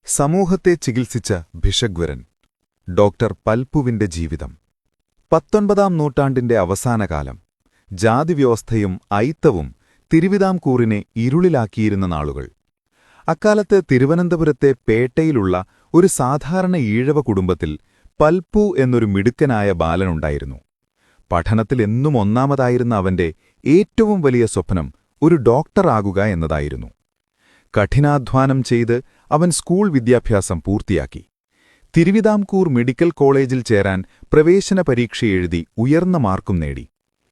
സമൂഹത്തെ ചികിത്സിച്ച ഭിഷഗ്വരൻ ഡോക്ടർ പൽപുവിന്റെ ജീവിതം. 19-ാം നൂറ്റാണ്ടിന്റെ അവസാനകാലം. ജാതിവ്യവസ്ഥയും ഐത്തവും തിരുവിതാംകൂറിനെ ഇരുളിലാക്കിയിരുന്ന നാളുകൾ. അക്കാലത്ത് തിരുവനന്തപുരത്തെ പേട്ടയിലുള്ള ഒരു സാധാരണ ഈഴവ കുടുംബത്തിൽ പൽപു എന്നൊരു മിടുക്കനായ ബാലനുണ്ടായിരുന്നു. പഠനത്തിൽ എന്നും ഒന്നാമതായിരുന്ന അവന്റെ ഏറ്റവും വലിയ സ്വപ്നം ഒരു ഡോക്ടറാകുക എന്നതായിരുന്നു. കഠിനാധ്വാനം ചെയ്ത് അവൻ സ്കൂൾ വിദ്യാഭ്യാസം പൂർത്തിയാക്കി. തിരുവിതാംകൂർ മെഡിക്കൽ കോളേജിൽ ചേരാൻ പ്രവേശന പരീക്ഷ എഴുതി ഉയർന്ന മാർക്കും നേടി.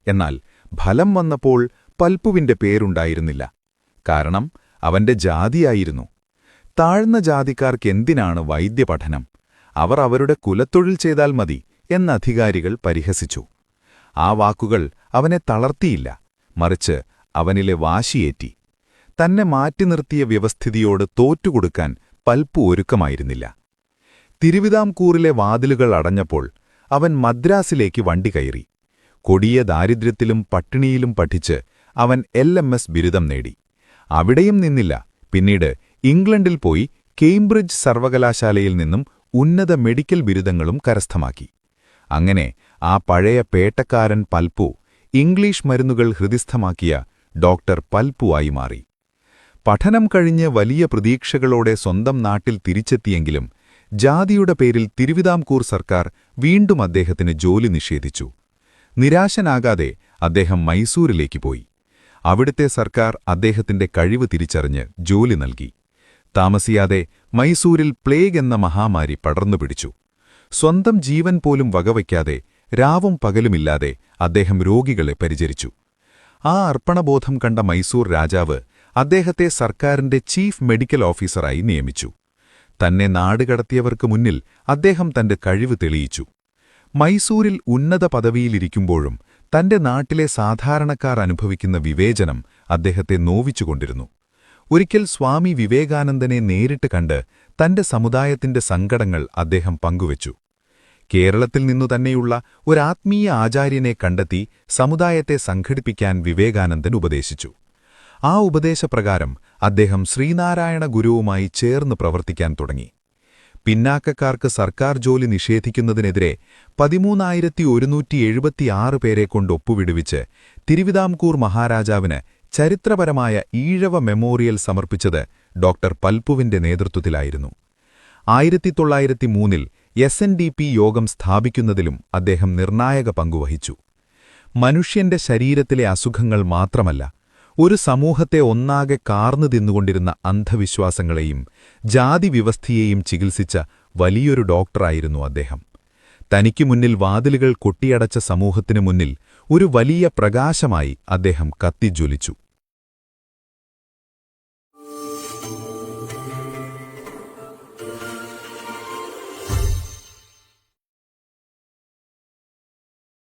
എന്നാൽ ഫലം വന്നപ്പോൾ പൽപുവിന്റെ പേരുണ്ടായിരുന്നില്ല. കാരണം അവന്റെ ജാതിയായിരുന്നു. താഴ്ന്ന ജാതിക്കാർക്കെന്തിനാണ് വൈദ്യപഠനം? അവർ അവരുടെ കുലത്തൊഴിൽ ചെയ്താൽ മതി എന്ന അധികാരികൾ പരിഹസിച്ചു. ആ വാക്കുകൾ അവനെ തളർത്തിയില്ല, മറിച്ച് അവനിലെ വാശിയേറ്റി. തന്നെ മാറ്റി നിർത്തിയ വ്യവസ്ഥിതിയോട് തോറ്റുകൊടുക്കാൻ പൽപു ഒരുക്കമായിരുന്നില്ല. തിരുവിതാംകൂറിലെ വാതിലുകൾ അടഞ്ഞപ്പോൾ അവൻ മദ്രാസിലേക്ക് വണ്ടി കയറി. കൊടിയ ദാരിദ്ര്യത്തിലും പട്ടിണിയിലും പഠിച്ച് അവൻ LMS ബിരുദം നേടി. അവിടെയും നിന്നില്ല. പിന്നീട് ഇംഗ്ലണ്ടിൽ പോയി കേംബ്രിഡ്ജ് സർവകലാശാലയിൽ നിന്നും ഉന്നത മെഡിക്കൽ ബിരുദങ്ങളും കരസ്ഥമാക്കി. അങ്ങനെ ആ പഴയ പേട്ടക്കാരൻ പൽപു ഇംഗ്ലീഷ് മരുന്നുകൾ ഹൃദിസ്ഥമാക്കിയ ഡോക്ടർ പൽപുവായി മാറി. പഠനം കഴിഞ്ഞ് വലിയ പ്രതീക്ഷകളോടെ സ്വന്തം നാട്ടിൽ തിരിച്ചെത്തിയെങ്കിലും ജാതിയുടെ പേരിൽ തിരുവിതാംകൂർ സർക്കാർ വീണ്ടും അദ്ദേഹത്തിന് ജോലി നിഷേധിച്ചു. നിരാശനാകാതെ അദ്ദേഹം മൈസൂരിലേക്ക് പോയി. അവിടുത്തെ സർക്കാർ അദ്ദേഹത്തിന്റെ കഴിവ് തിരിച്ചറിഞ്ഞ് ജോലി നൽകി. താമസിയാതെ മൈസൂരിൽ പ്ലേഗ് എന്ന മഹാമാരി പടർന്നുപിടിച്ചു. സ്വന്തം ജീവൻ പോലും വകവയ്ക്കാതെ രാവും പകലുമില്ലാതെ അദ്ദേഹം രോഗികളെ പരിചരിച്ചു. ആ അർപ്പണബോധം കണ്ട മൈസൂർ രാജാവ് അദ്ദേഹത്തെ സർക്കാരിന്റെ ചീഫ് മെഡിക്കൽ ഓഫീസറായി നിയമിച്ചു. തന്നെ നാടുകടത്തിയവർക്ക് മുന്നിൽ അദ്ദേഹം തന്റെ കഴിവ് തെളിയിച്ചു. മൈസൂരിൽ ഉന്നത പദവിയിലിരിക്കുമ്പോഴും തന്റെ നാട്ടിലെ സാധാരണക്കാർ അനുഭവിക്കുന്ന വിവേചനം അദ്ദേഹത്തെ നോവിച്ചുകൊണ്ടിരുന്നു. ഒരിക്കൽ സ്വാമി വിവേകാനന്ദനെ നേരിട്ട് കണ്ട് തന്റെ സമുദായത്തിന്റെ സങ്കടങ്ങൾ അദ്ദേഹം പങ്കുവച്ചു. കേരളത്തിൽ നിന്നുതന്നെയുള്ള ഒരാത്മീയ ആചാര്യനെ കണ്ടെത്തി സമുദായത്തെ സംഘടിപ്പിക്കാൻ വിവേകാനന്ദൻ ഉപദേശിച്ചു. ആ ഉപദേശപ്രകാരം അദ്ദേഹം ശ്രീനാരായണ ഗുരുവുമായി ചേർന്ന് പ്രവർത്തിക്കാൻ തുടങ്ങി. പിന്നാക്കക്കാർക്ക് സർക്കാർ ജോലി നിഷേധിക്കുന്നതിനെതിരെ 13,176 പേരെക്കൊണ്ട് ഒപ്പുവിടുവിച്ച് തിരുവിതാംകൂർ മഹാരാജാവിന് ചരിത്രപരമായ ഈഴവ മെമ്മോറിയൽ സമർപ്പിച്ചത് ഡോക്ടർ പൽപുവിന്റെ നേതൃത്വത്തിലായിരുന്നു. 1903-ൽ SNDP യോഗം സ്ഥാപിക്കുന്നതിലും അദ്ദേഹം നിർണായക പങ്കുവഹിച്ചു. മനുഷ്യന്റെ ശരീരത്തിലെ അസുഖങ്ങൾ മാത്രമല്ല, ഒരു സമൂഹത്തെ ഒന്നാകെ കാർന്നു തിന്നുകൊണ്ടിരുന്ന അന്ധവിശ്വാസങ്ങളെയും ജാതിവ്യവസ്ഥയെയും ചികിത്സിച്ച വലിയൊരു ഡോക്ടറായിരുന്നു അദ്ദേഹം. തനിക്കു മുന്നിൽ വാതിലുകൾ കൊട്ടിയടച്ച സമൂഹത്തിനു മുന്നിൽ ഒരു വലിയ പ്രകാശമായി അദ്ദേഹം കത്തിജ്വലിച്ചു.